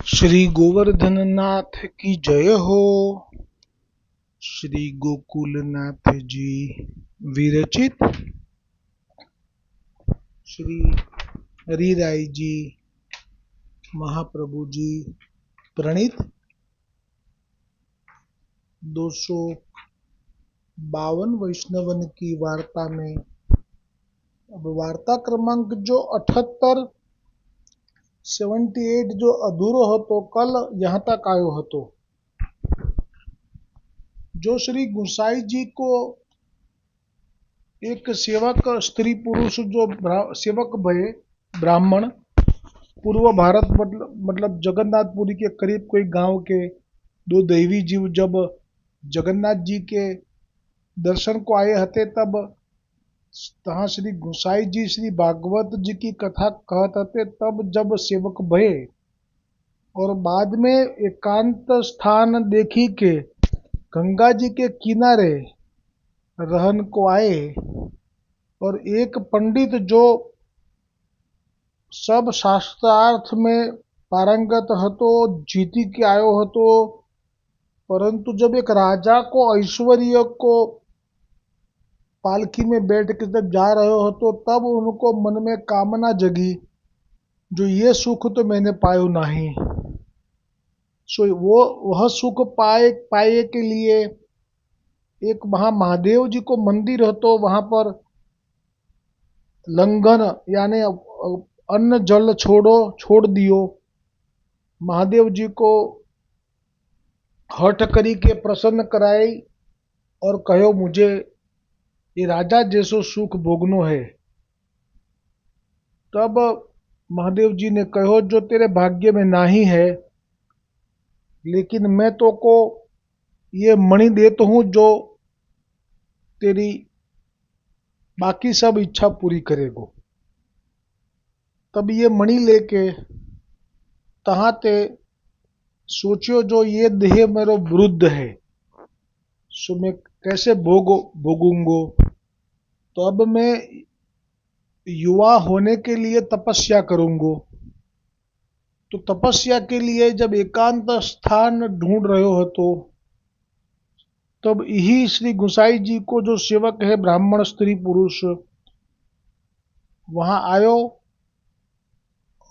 श्री गोवर्धन नाथ की जय हो। श्री गोकुलनाथ जी विरचित श्री हरिराय जी महाप्रभु जी प्रणीत 252 वैष्णवन की वार्ता में अब वार्ता क्रमांक जो 78 जो अधूरो હતો कल यहाँ तक आयो હતો। जो श्री गुसाई जी को एक सेवक स्त्री पुरुष जो सेवक भये ब्राह्मण पूर्व भारत मतलब जगन्नाथपुरी के करीब कोई गांव के दो दैवी जीव जब जगन्नाथ जी के दर्शन को आए हते तब तहाँ श्री गुसाई जी श्री भागवत जी की कथा कहत हते तब जब सेवक भये और बाद में एकांत स्थान देखी के गंगा जी के किनारे रहन को आए और एक पंडित जो सब शास्त्रार्थ में पारंगत हतो जीती के आयो हतो, परंतु जब एक राजा को ऐश्वर्य को पालकी में बैठ के जब जा रहे हो तो तब उनको मन में कामना जगी जो ये सुख तो मैंने पायो नहीं। सो वो वह सुख पाए के लिए एक वहाँ महादेव जी को मंदिर हो तो वहाँ पर लंघन यानी अन्न जल छोड़ दियो। महादेव जी को हठ करी के प्रसन्न कराई और कहो मुझे ये राजा जैसो सुख भोगनो है। तब महादेव जी ने कहो जो तेरे भाग्य में नहीं है, लेकिन मैं तो को ये मणि देता हूँ जो तेरी बाकी सब इच्छा पूरी करेगो। तब ये मणि लेके तहाँ ते सोचियो जो ये देह मेरो वृद्ध है, सो मैं कैसे भोगूंगो। तो अब मैं युवा होने के लिए तपस्या करूंगो। तो तपस्या के लिए जब एकांत स्थान ढूंढ रहे हो तो तब यही श्री गुसाई जी को जो सेवक है ब्राह्मण स्त्री पुरुष वहां आयो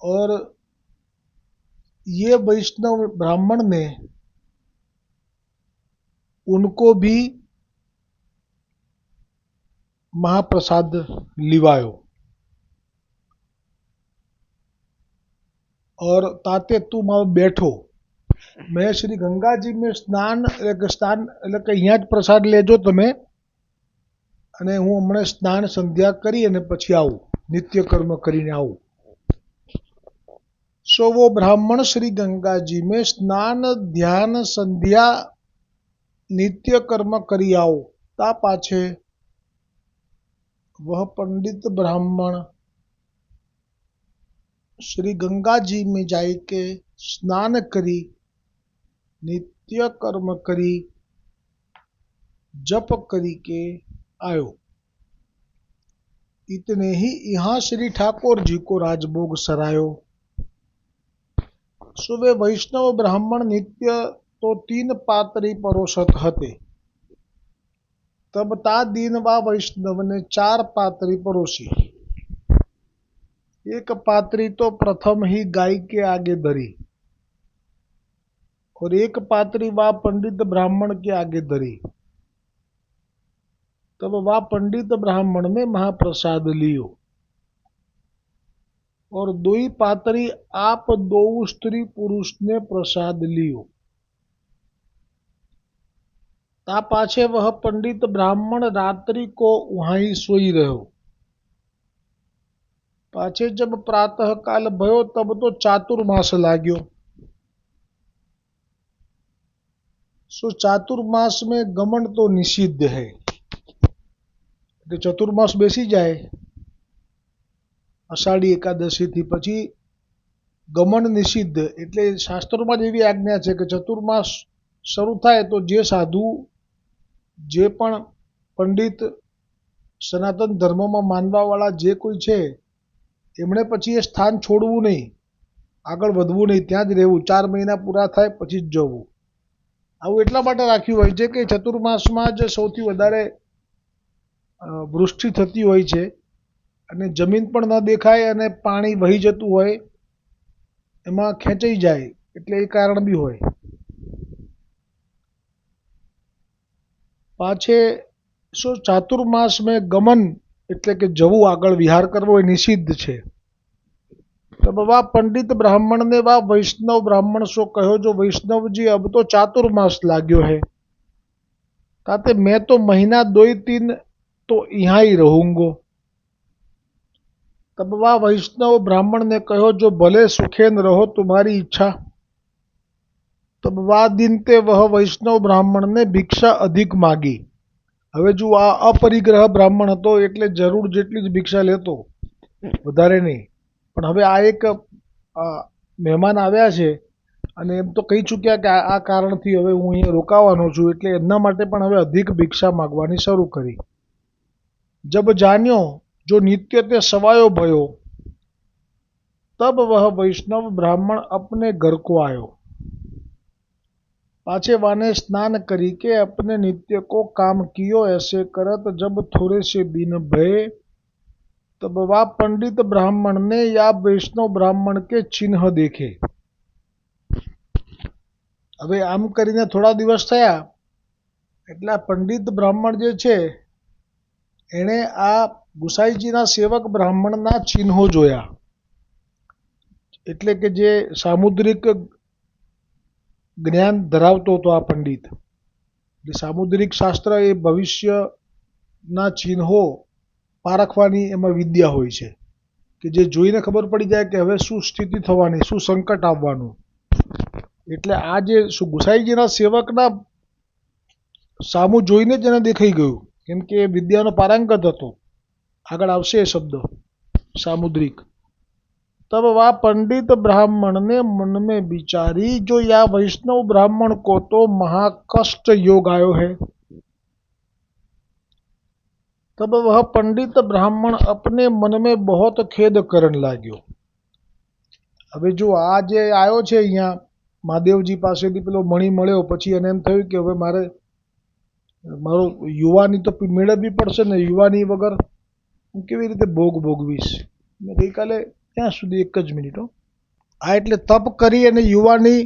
और ये वैष्णव ब्राह्मण ने उनको भी महाप्रसाद लिवायो और ताते तुम अब बैठो, मैं श्री गंगा जी में स्नान એટલે કે અહીંયા જ પ્રસાદ લેજો તમે અને હું હમણાં સ્નાન સંધ્યા કરી અને પછી આવું નિત્ય કર્મ કરીને આવું। सो वो ब्राह्मण श्री गंगा जी में स्नान ध्यान संध्या नित्य कर्म करी आओ। ता पाछे वह पंडित ब्राह्मण श्री गंगा जी में जाई के स्नान करी नित्य कर्म करी जप करी के आयो। इतने ही यहाँ श्री ठाकुर जी को राजभोग सरायो। सो वे वैष्णव ब्राह्मण नित्य तो 3 पातरी परोसत हते। तब ता दिन वा वैष्णव ने 4 पातरी परोसी। एक पातरी तो प्रथम ही गाय के आगे धरी और एक पातरी वा पंडित ब्राह्मण के आगे धरी। तब वा पंडित ब्राह्मण ने महाप्रसाद लियो और 2 पातरी आप 2 स्त्री पुरुष ने प्रसाद लियो। ता पाछे वह पंडित ब्राह्मण रात्रि को वहां ही सोई रहो। पाछे जब प्रातः काल भयो तब तो चातुर्मास लाग्यो। सो चातुर्मास में गमन तो निषिद्ध है। चतुर्मास बेसी जाए अषाढ़ी एकादशी थी पछी गमन निषिद्ध एटले शास्त्रों में एवी आज्ञा है कि चतुर्मास शुरू थाय तो जे साधु जे पण पंडित सनातन धर्म में मानवा वाला जे कोई छे एमणे पछी ए स्थान छोड़वू नहीं। આગળ વધવું નહીં, ત્યાં જ રહેવું, 4 મહિના પૂરા થાય પછી જ જવું. આવું એટલા માટે રાખ્યું હોય છે કે ચતુર્માસમાં જ સૌથી વધારે વૃષ્ટિ થતી હોય છે અને જમીન પણ ન દેખાય અને પાણી વહી જતું હોય, એમાં ખેંચાઈ જાય, એટલે એ કારણ બી હોય. પાછે ચાતુર્માસ મેં ગમન એટલે કે જવું, આગળ વિહાર કરવો એ નિષિદ્ધ છે. तो बाबा पंडित ब्राह्मण ने वा वैष्णव ब्राह्मण सो कहो जो वैष्णव जी अब तो चातुर्मास लाग्यो है, ताते मैं तो महीना 2-3 तो यहाँ ही रहूंगो. तब वह वैष्णव ब्राह्मण ने कहो जो भले सुखेन रहो तुम्हारी इच्छा. तब वह दिन ते वह वैष्णव ब्राह्मण ने भिक्षा अधिक मागी. હવે જો આ અપરિગ્રહ બ્રાહ્મણ હતો એટલે જરૂર જેટલી જ ભિક્ષા લેતો, વધારે નહીં. પણ હવે આ એક મહેમાન આવ્યા છે અને એમ તો કહી ચૂક્યા કે આ કારણથી હવે હું અહીંયા રોકાવાનો છું, એટલે એમના માટે પણ હવે અધિક ભિક્ષા માગવાની શરૂ કરી. જબ જાન્યો જો નિત્ય તે સવાયો ભયો, તબ વહ વૈષ્ણવ બ્રાહ્મણ अपने घर को आयो. पाछे वाने स्नान करी के अपने नित्य को काम कियो. ऐसे करत जब थोड़े से दिन भये, तब वा पंडित ब्राह्मण ने या वैष्णव ब्राह्मण के चिन्ह देखे. હવે આમ કરીને થોડા દિવસ થયા એટલે પંડિત બ્રાહ્મણ જે છે એણે આ ગુસાઈજીના સેવક બ્રાહ્મણના ચિહ્નો જોયા. એટલે કે જે સામુદ્રિક જ્ઞાન ધરાવતો હતો આ પંડિત. જે સામુદ્રિક શાસ્ત્ર એ ભવિષ્યના ચિહ્નો પારખવાની એમાં વિદ્યા હોય છે, કે જે જોઈને ખબર પડી જાય કે હવે શું સ્થિતિ થવાની, શું સંકટ આવવાનું. એટલે આ જે ગુસાઈજીના સેવકના સામું જોઈને જ એને દેખાઈ ગયું, કેમ કે વિદ્યાનો પારંગત હતો. આગળ આવશે એ શબ્દ સામુદ્રિક. तब वह पंडित ब्राह्मण ने मन में विचारी जो या वैष्णव ब्राह्मण को तो महाकष्ट योग आयो है. तब वह पंडित ब्राह्मण अपने मन में बहुत खेद करने लाग्यो. હવે જો આ જે આવ્યો છે અહીંયા મહાદેવજી પાસેથી પેલો મણી મળ્યો, પછી એને એમ થયું કે હવે મારો યુવાની તો મેળવવી પડશે ને, યુવાની વગર હું કેવી રીતે ભોગ ભોગવીશ. મેં ગઈકાલે ત્યાં સુધી 1 જ મિનિટ આ એટલે તપ કરી અને યુવાની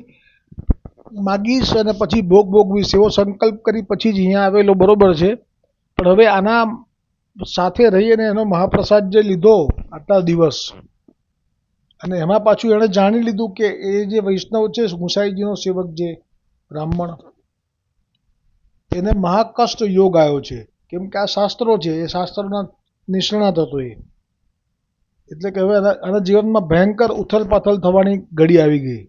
માગીશ અને પછી ભોગ ભોગવીશ એવો સંકલ્પ કરી પછી જ અહીંયા આવેલો બરોબર છે. પણ હવે આના સાથે રહી અને એનો મહાપ્રસાદ જે લીધો આટલા દિવસ, અને એમાં પાછું એણે જાણી લીધું કે એ જે વૈષ્ણવ છે ગુસાઈજીનો સેવક જે બ્રાહ્મણ, એને મહાકષ્ટ યોગ આવ્યો છે. કેમ કે આ શાસ્ત્રો છે, એ શાસ્ત્રોના નિષ્ણાત હતો એ. એટલે કે હવે આના જીવનમાં ભયંકર ઉથલ પાથલ થવાની ઘડી આવી ગઈ.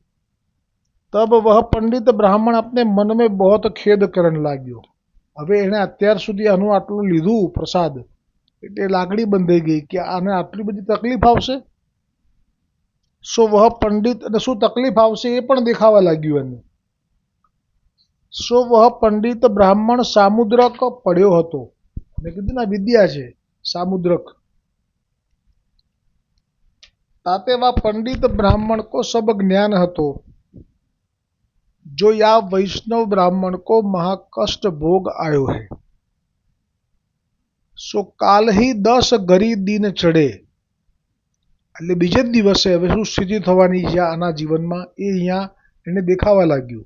તબ વહ પંડિત બ્રાહ્મણ આપને મન મેં બહોત ખેદ કરને લાગ્યો. હવે એણે અત્યાર સુધી આનું આટલું લીધું પ્રસાદ, એટલે લાગણી બંધાઈ ગઈ કે આને આટલી બધી તકલીફ આવશે. સો વહ પંડિત, અને શું તકલીફ આવશે એ પણ દેખાવા લાગ્યું એને. સો વહ પંડિત બ્રાહ્મણ સામુદ્રક પડ્યો હતો. મેં કીધું ને વિદ્યા છે સામુદ્રક. ताते वह पंडित ब्राह्मण को सब ज्ञान हतो जो या वैष्णव ब्राह्मण को महाकष्ट भोग आयो है. सो काल ही 10 घड़ी दिन चढ़े. એટલે બીજે જ દિવસે હવે શું સ્થિતિ થવાની છે આના જીવનમાં એ અહીંયા એને દેખાવા લાગ્યું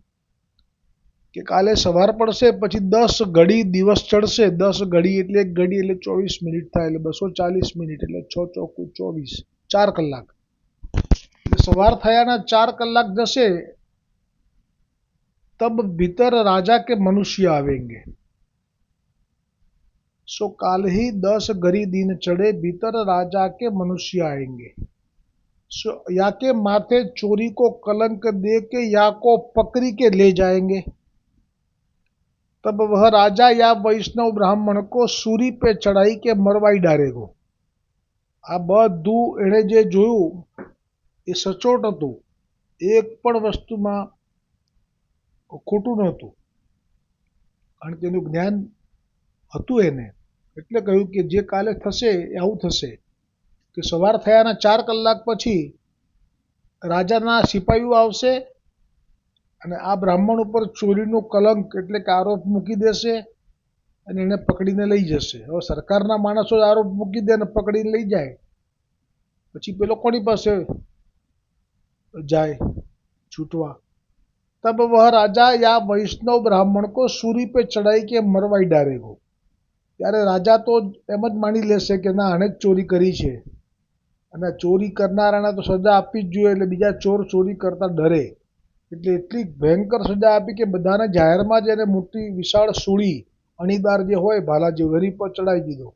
કે કાલે સવાર પડશે પછી 10 ઘડી દિવસ ચડશે. 10 ઘડી એટલે 1 ઘડી એટલે 24 મિનિટ થાય, એટલે 240 મિનિટ એટલે 6 ચોકું 24, 4 કલાક. સવાર થયાના 4 કલાક જશે तब भीतर राजा के मनुष्य आवेंगे. सो काल ही 10 घड़ी दिन चढ़े भीतर राजा के मनुष्य आएंगे. सो या के माथे चोरी को कलंक दे के या को पकड़ी के ले जाएंगे. तब वह राजा या वैष्णव ब्राह्मण को सूरी पे चढ़ाई के मरवाई डालेगो. આ બધું એણે જે જોયું એ સચોટ હતું, એક પણ વસ્તુમાં ખોટું નહોતું, કારણ કે એનું જ્ઞાન હતું એને. એટલે કહ્યું કે જે કાલે થશે એ આવું થશે કે સવાર થયાના 4 કલાક પછી રાજાના સિપાહીઓ આવશે અને આ બ્રાહ્મણ ઉપર ચોરીનું કલંક એટલે કે આરોપ મૂકી દેશે અને એને પકડીને લઈ જશે. હવે સરકારના માણસો આરોપ મૂકી દે અને પકડીને લઈ જાય, પછી પેલો કોની પાસે જાય છૂટવા? तब वह राजा या वैष्णव ब्राह्मण को सूली पे चढ़ाई के मरवाई डालेगो. ત્યારે રાજા તો એમ જ માની લેશે કે ના, આણે જ ચોરી કરી છે અને ચોરી કરનારાને તો સજા આપવી જ જોઈએ. એટલે બીજા ચોર ચોરી કરતા ડરે એટલે એટલી ભયંકર સજા આપી કે બધાને જાહેરમાં જ એને મોટી વિશાળ સૂળી અણીદાર જે હોય ભાલા જેવું હરી પર ચડાવી દીધો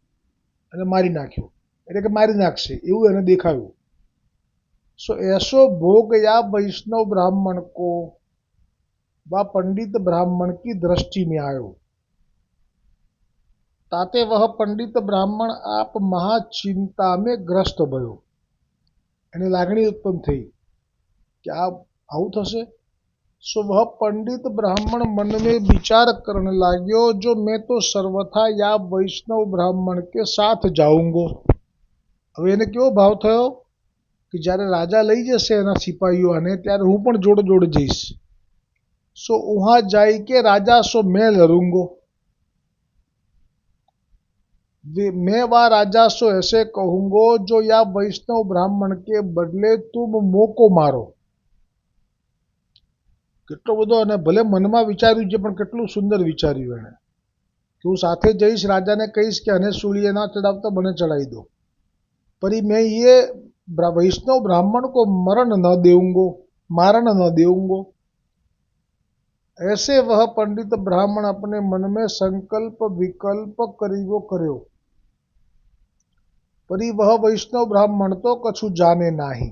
અને મારી નાખ્યો. એટલે કે મારી નાખશે એવું એને દેખાયું. સો એસો ભોગ યા વૈષ્ણવ બ્રાह्मण को व पंडित ब्राह्मण की दृष्टि में आयो. ताते वह पंडित ब्राह्मण आप महाचिंता में ग्रस्त भयो. એને લાગણી ઉત્પન્ન થઈ કે આ આવું થશે. सो वह पंडित ब्राह्मण मन में विचार करने लाग्यो, जो मैं तो सर्वथा या वैष्णव ब्राह्मण के साथ जाऊंगो. હવે એને કેવો ભાવ થયો કે જ્યારે રાજા લઈ જશે એના સિપાહીઓને ત્યારે હું પણ જોડે જોડે જઈશ. सो वहां जाई के राजा सो मैं लड़ूंगो. मैं वा राजा सो ऐसे कहूंगो, जो या वैष्णव ब्राह्मण के बदले तुम मोको मारो. કેટલો બધો, અને ભલે મનમાં વિચાર્યું છે પણ કેટલું સુંદર વિચાર્યું એને કે હું સાથે જઈશ, રાજાને કહીશ કે અને સૂળીએ ના ચડાવતા મને ચડાવી દો, पर मैं ये वैष्णव ब्राह्मण को मरण न देऊंगो, मारण न देऊंगो. ऐसे वह पंडित ब्राह्मण अपने मन में संकल्प विकल्प करीबो કર્યો. परी वह वैष्णव ब्राह्मण तो कछु जाने नाही.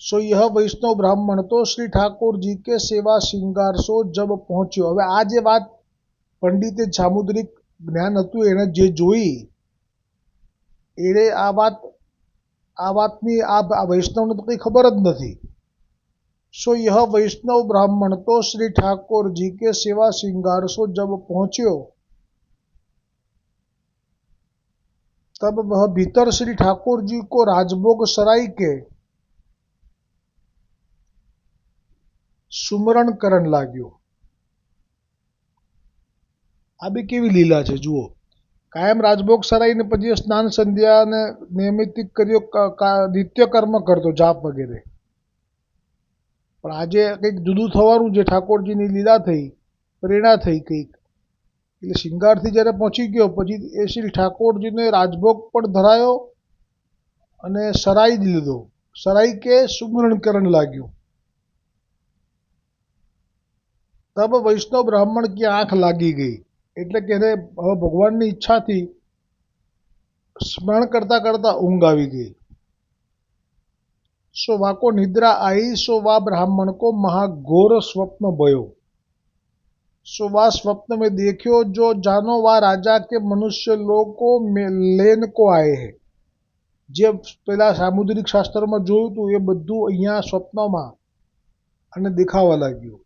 सो यह वैष्णव ब्राह्मण तो श्री ठाकुर जी के सेवा श्रृंगार सो जब पહોંચ્યો. હવે આ જે વાત પંડિતે સામુદ્રિક જ્ઞાન હતું એને જે જોઈ એને આ વાતની આ વૈષ્ણવને તો કંઈ ખબર જ નથી. सो यह वैष्णव ब्राह्मण तो श्री ठाकुर जी के सेवा श्रृंगार सो जब पहुंच्यो, तब वह भीतर श्री ठाकुर जी को राजभोग सराय के સુમરણ કરણ લાગ્યો. આ બી કેવી લીલા છે જુઓ. કાયમ રાજભોગ સરાઈને પછી સ્નાન સંધ્યા અને નૈમિત્તિક કર્યો, નિત્ય કર્મ કરતો, જાપ વગેરે. પણ આજે કંઈક જુદું થવાનું છે. ઠાકોરજીની લીલા થઈ, પ્રેરણા થઈ કંઈક, એટલે શિંગારથી જ્યારે પહોંચી ગયો પછી એ શ્રી ઠાકોરજીને રાજભોગ પણ ધરાયો અને સરાઈ જ લીધો. સરાઈ કે સુમરણ કરણ લાગ્યું. तब वैष्णव ब्राह्मण की आंख लागी गई. એટલે કે એને હવે ભગવાનની ઈચ્છાથી સ્મરણ કરતા કરતા ઊંઘ આવી ગઈ. सो वाको निद्रा आई. सो वा ब्राह्मण को महाघोर स्वप्न भयो. सो वा स्वप्न में देखियो, जो जानो वा राजा के मनुष्य लोग को लेन को आए है. જે પેલા સામુદ્રિક શાસ્ત્રમાં જોયું હતું એ બધું અહીંયા સ્વપ્નમાં અને દેખાવા લાગ્યું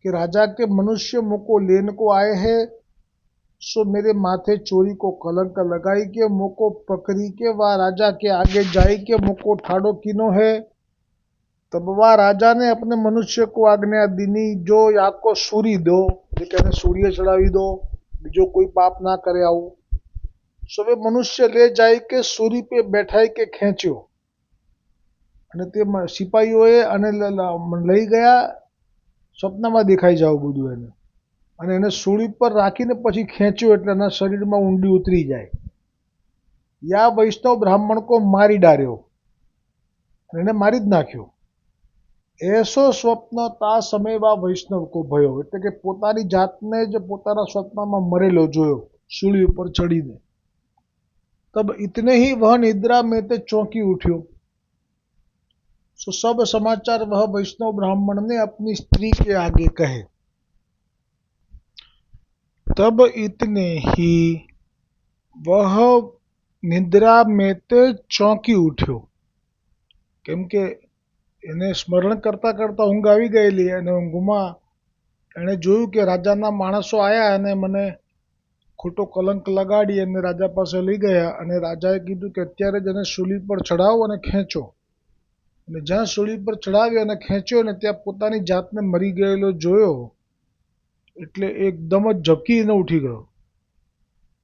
कि राजा के मनुष्य मुको लेन को आए हैं. सो मेरे माथे चोरी को कलंक लगाई के मुको पकड़ी के वह राजा के आगे जाई के मुको ठाड़ो किनो है. तब वह राजा ने अपने मनुष्य को आज्ञा दीनी, जो या को सूरी दो, कहने सूर्य चढ़ावी दो, बीजो कोई पाप ना करे आવું. सो वे मनुष्य ले जाई के सूरी पे बैठाई के खेंच्यो અને તે સિપાહીઓએ અને લઈ ગયા. સ્વપ્નમાં દેખાઈ જાવ બધું એને, અને એને સૂળી પર રાખીને પછી ખેંચ્યો એટલે એના શરીરમાં ઊંડી ઉતરી જાય. યા વૈષ્ણવ બ્રાહ્મણ કો મારી ડાર્યો, એને મારી જ નાખ્યો. એસો સ્વપ્ન તા સમયમાં વૈષ્ણવ કો ભયો. એટલે કે પોતાની જાતને જ પોતાના સ્વપ્નમાં મરેલો જોયો સૂળી ઉપર ચડીને. તબ ઇતને ही वह निद्रा में ते चौंकी उठ्यो. सो सब समाचार वह वैष्णव ब्राह्मण ने अपनी स्त्री के आगे कहे. तब इतने ही वह निद्रा में ते चौंकी उठ्यो. કેમ કે એને સ્મરણ કરતા કરતા ઊંઘ આવી ગયેલી અને ઊંઘમાં એણે જોયું કે રાજાના માણસો આવ્યા અને મને ખોટો કલંક લગાડી અને રાજા પાસે લઈ ગયા અને રાજાએ કીધું કે અત્યારે જ એને સૂલી પર ચડાવો અને ખેંચો. અને જ્યાં સૂલી પર ચડાવ્યો અને ખેંચ્યો ને ત્યાં પોતાની જાતને મરી ગયેલો જોયો એટલે એકદમ જ ઝબકીને ઉઠી ગયો.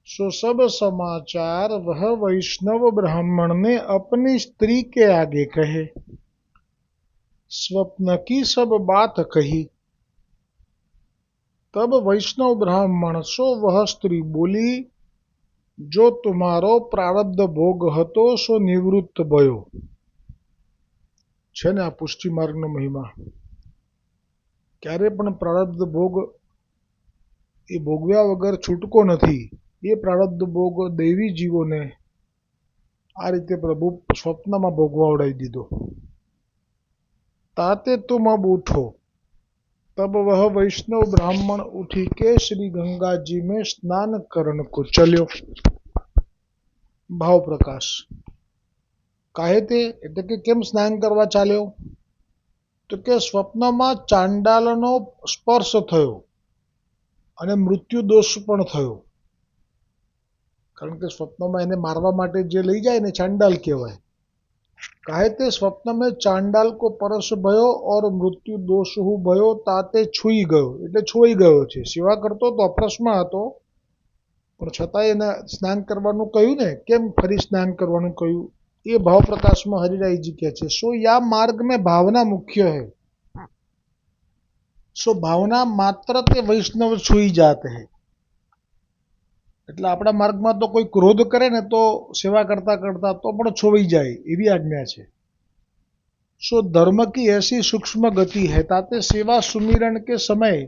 सो सब समाचार वह वैष्णव ब्राह्मण ने अपनी स्त्री के आगे कहे. स्वप्न की सब बात कही. तब वैष्णव ब्राह्मण सो वह स्त्री बोली, जो तुम्हारो प्रारब्ध भोग હતો સો નિવૃત્ત ભયો. છે ને આ પુષ્ટિ માર્ગનો મહિમા. ક્યારે પણ પ્રારબ્ધ ભોગ એ ભોગવ્યા વગર છૂટકો નથી. એ પ્રારબ્ધ ભોગ દૈવી જીવોને આ રીતે પ્રભુ સ્વપ્નમાં ભોગવાવડાવી દીધો. ताते तुम अब उठो. तब वह वैष्णव ब्राह्मण उठी के श्री गंगा जी में स्नान करण को चल्यो. भाव प्रकाश. काहे ते એટલે કે કેમ સ્નાન કરવા ચાલ્યો? તો કે સ્વપ્નમાં ચાંડાલનો સ્પર્શ થયો અને મૃત્યુ દોષ પણ થયો. કારણ કે સ્વપ્નમાં એને મારવા માટે જે લઈ જાય ને ચાંડાલ કહેવાય. काहे ते स्वप्न में चांडाल को परस भयो और मृत्यु दोष हु भयो ताते छुई गयो. એટલે છોઈ ગયો છે. સેવા કરતો તો અપ્રસમાં હતો પણ છતાંય એને સ્નાન કરવાનું કહ્યું ને. કેમ ફરી સ્નાન કરવાનું કહ્યું? એ ભાવ પ્રકાશમાં હરિરાયજી કહે છે. सो या मार्ग में भावना मुख्य है. सो भावना मात्र ते वैष्णव छुई जात है. એટલે આપણા માર્ગમાં તો કોઈ ક્રોધ કરે ને તો સેવા કરતા કરતા તો પણ છોવાઈ જાય એવી આજ્ઞા છે. सो धर्म की ऐसी सूक्ष्म गति है. ताते सेवा सुमिरन के समय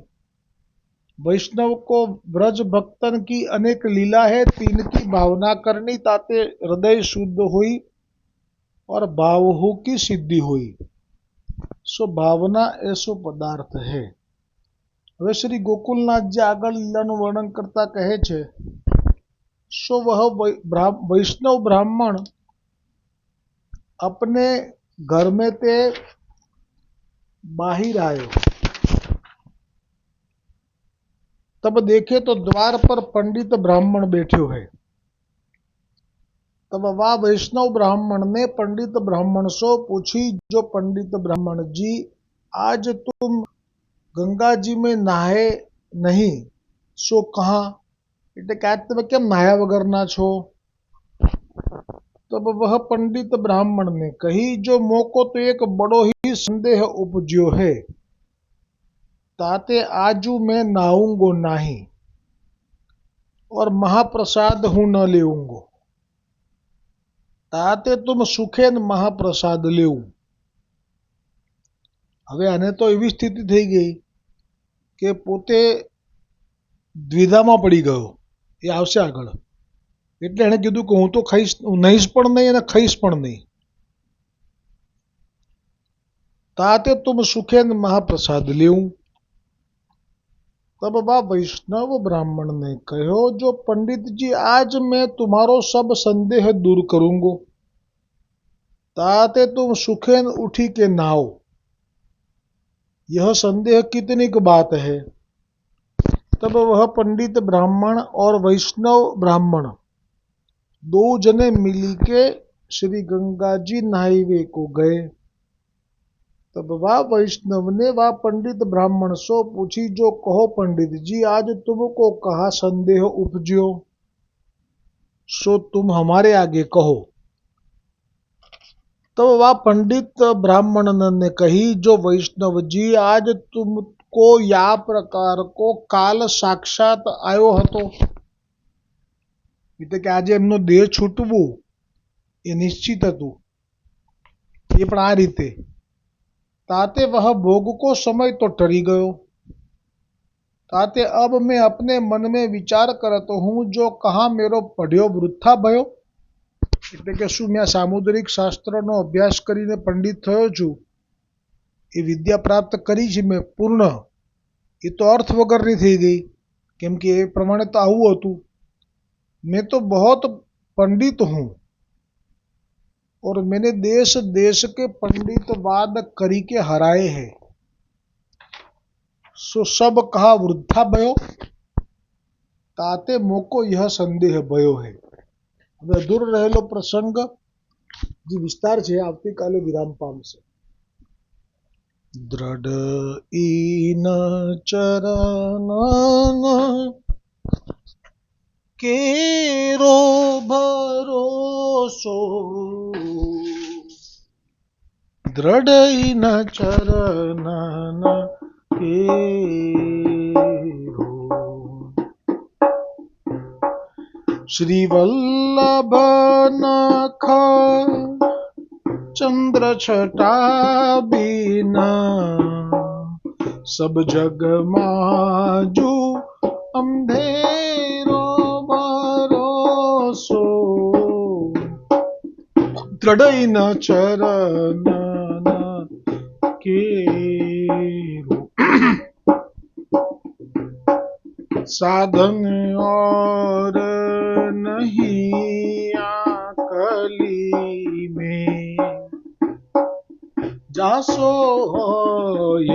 वैष्णव को ब्रज भक्तन की अनेक लीला है. तीन की भावना करनी ताते हृदय शुद्ध हुई और भावहु की सिद्धि हुई. सो भावना ऐसो पदार्थ है. હવે શ્રી ગોકુલનાથજી આગળ લીલાનું વર્ણન કરતા કહે છે, सो वह वैष्णव ब्राह्मण अपने घर में ते बाहिर आयो. तब देखे तो द्वार पर पंडित ब्राह्मण बैठो है. तब वह वैष्णव ब्राह्मण ने पंडित ब्राह्मण से पूछी, जो पंडित ब्राह्मण जी आज तुम गंगा जी में नहाए नहीं, सो कहाँ? એટલે કે આજ તમે કેમ નાહ્યા વગરના છો? तब वह पंडित ब्राह्मण ने कही, जो मोको तो एक बड़ो ही संदेह उपज्यो है. ताते आजू मैं नहाऊंगो नहीं और महाप्रसाद हूँ न लेऊंगो. ताते तुम सुखेन महाप्रसाद लेવું. હવે આને તો એવી સ્થિતિ થઈ ગઈ કે પોતે દ્વિધામાં પડી ગયો. એ આવશે આગળ. એટલે એણે કીધું કે હું તો ખાઈશ નહીશ પણ નહીં અને ખાઈશ પણ નહીં. તાતે તુમ સુખેન મહાપ્રસાદ લેવું. तब वह वैष्णव ब्राह्मण ने कहो, जो पंडित जी आज मैं तुम्हारो सब संदेह दूर करूंगो. ताते तुम सुखेन उठी के नाओ. यह संदेह कितनी की बात है? तब वह पंडित ब्राह्मण और वैष्णव ब्राह्मण दो जने मिली के श्री गंगा जी नहाईवे को गए. तब वह वैष्णव ने वह पंडित ब्राह्मण से पूछी, जो कहो पंडित जी आज तुमको कहा संदेह उपज्यो, सो तुम हमारे आगे कहो. तब वह पंडित ब्राह्मण ने कही, जो वैष्णव जी आज तुमको या प्रकार को काल साक्षात आयो હતો. એટલે કે આજે એમનો દેહ છૂટવું એ નિશ્ચિત હતું. એ પણ આ રીતે. ताते वह भोग को समय तो टरी गयो. ताते अब मैं अपने मन में विचार करतो हूँ, जो कहाँ मेरो पढ़्यो वृथा भयो. એટલે કે શું મેં સામુદ્રિક શાસ્ત્રનો અભ્યાસ કરીને પંડિત થયો છું, એ વિદ્યા પ્રાપ્ત કરી છે મેં પૂર્ણ, એ તો અર્થ વગરની થઈ ગઈ. કેમ કે એ પ્રમાણે તો આવું હતું. मैं तो बहुत पंडित हूँ और मैंने देश देश के पंडितवाद करी के हराए हैं. सो सब कहा वृद्धा भयो. ताते मोको यह संदेह भयो है। હવે અધૂરો રહેલો પ્રસંગ જે વિસ્તાર છે આવતીકાલે વિરામ પામશે. દ્રઢ ઈન ચરણ કેરો ભરોસો, દ્રઢ ઈન ચરણ કેરો. શ્રી વલ્લભ નખ ચંદ્ર છટા બીના, સબ જગમાં જો અંધેરો ભરોસો, દ્રઢ ન ચરણ કેરો. साधन और नहीं आकली में, जासो होय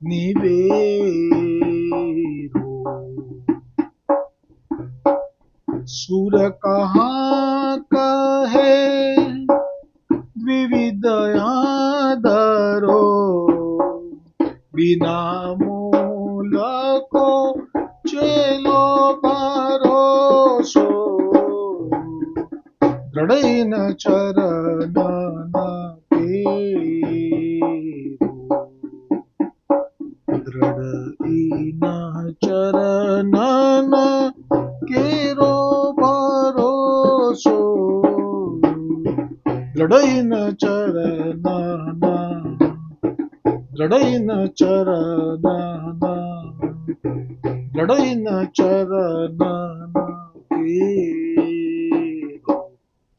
निवेरो. सुर कहाँ कहे विविध आदरो, बिना मूल को चेलो भरोસો, દ્રઢ ન ચરણ કેરો. દ્રઢ ન ચરણ કેરો ભરોસો, દ્રઢ ન ચરણ, દ્રઢ ન ચરણ, દ્રઢ ન ચરણ કેરો.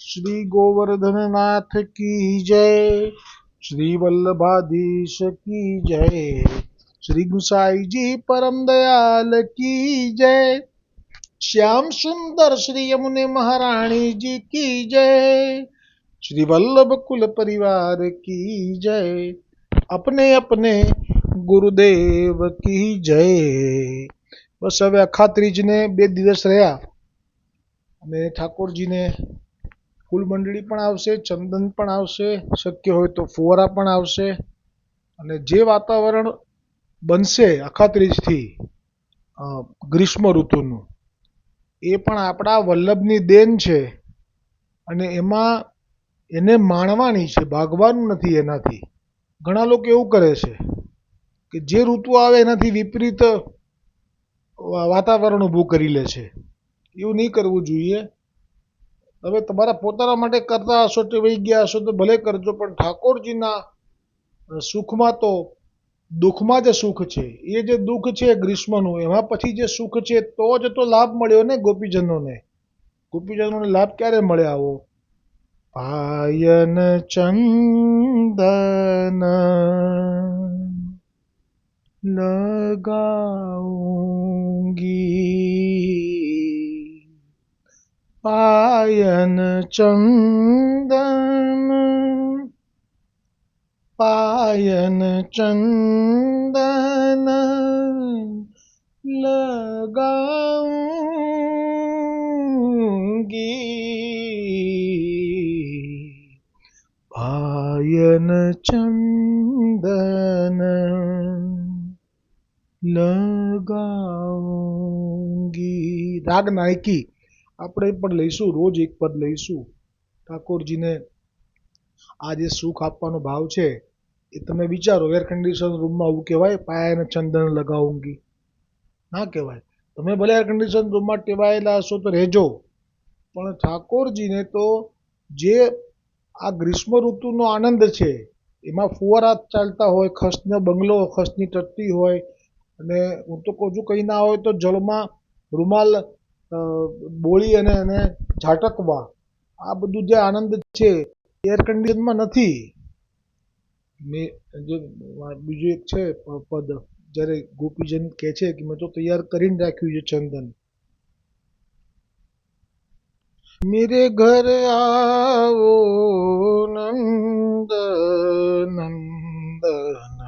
શ્રી ગોવર્ધનનાથ કી જય, શ્રી વલ્લભાધીશ કી જય, શ્રી ગુસાઈજી પરમ દયાલ કી જય, શ્યામ સુંદર શ્રી યमुने महारानी जी की जय, श्री वल्लभ कुल परिवार की जय, अपने अपने ગુરુદેવ કી જય. બસ હવે અખાત્રીજને 2 દિવસ રહ્યા અને ઠાકોરજીને ફૂલ મંડળી પણ આવશે, ચંદન પણ આવશે, શક્ય હોય તો ફુવારા પણ આવશે. અને જે વાતાવરણ બનશે અખાત્રીજથી ગ્રીષ્મ ઋતુનું, એ પણ આપણા વલ્લભની દેન છે અને એમાં એને માણવાની છે, ભાગવાનું નથી એનાથી. ઘણા લોકો એવું કરે છે કે જે ઋતુ આવે એનાથી વિપરીત વાતાવરણ ઊભું કરી લે છે. એવું નહીં કરવું જોઈએ. હવે તમારા પોતાના માટે કરતા હશો, ટેવાઈ ગયા હશો તો ભલે કરજો, પણ ઠાકોરજીના સુખમાં તો દુઃખમાં જ સુખ છે. એ જે દુઃખ છે ગ્રીષ્મનું, એમાં પછી જે સુખ છે તો જ તો લાભ મળ્યો ને ગોપીજનોને. ગોપીજનોને લાભ ક્યારે મળે આવો? પાયન ચંદન लगाऊंगी, पायन चंदन, पायन चंदन लगाऊंगी, पायन चंदन લગાઉંગી. રાગ નાયકી આપણે પણ લઈશું, રોજ એક પદ લઈશું. ઠાકોરજીને આ જે સુખ આપવાનો ભાવ છે એ તમે વિચારો. એર કન્ડિશન રૂમમાં આવું કહેવાય, પાયાને ચંદન લગાઉંગી? ના કહેવાય. તમે ભલે એર કન્ડિશન રૂમમાં ટેવાયેલા હશો તો રહેજો, પણ ઠાકોરજીને તો જે આ ગ્રીષ્મ ઋતુનો આનંદ છે, એમાં ફુવારા ચાલતા હોય, ખસનો બંગલો, ખસની ટટ્ટી હોય, અને હું તો કહું છું કંઈ ના હોય તો જળમાં રૂમાલ બોળી અને એને ઝાટકવા, આ બધું જે આનંદ છે એર કન્ડિશનમાં નથી. બીજું એક છે પદ, જ્યારે ગોપીજન કહે છે કે મેં તો તૈયાર કરીને રાખ્યું છે ચંદન. मेरे घर आओ नंद नंदन,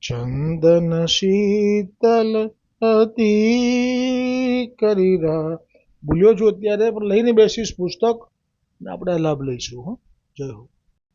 चंदन शीतल હતી કરી ભૂલ્યો છું અત્યારે, પણ લઈને બેસીશ પુસ્તક ને આપણે લાભ લઈશું. હો, જય હો.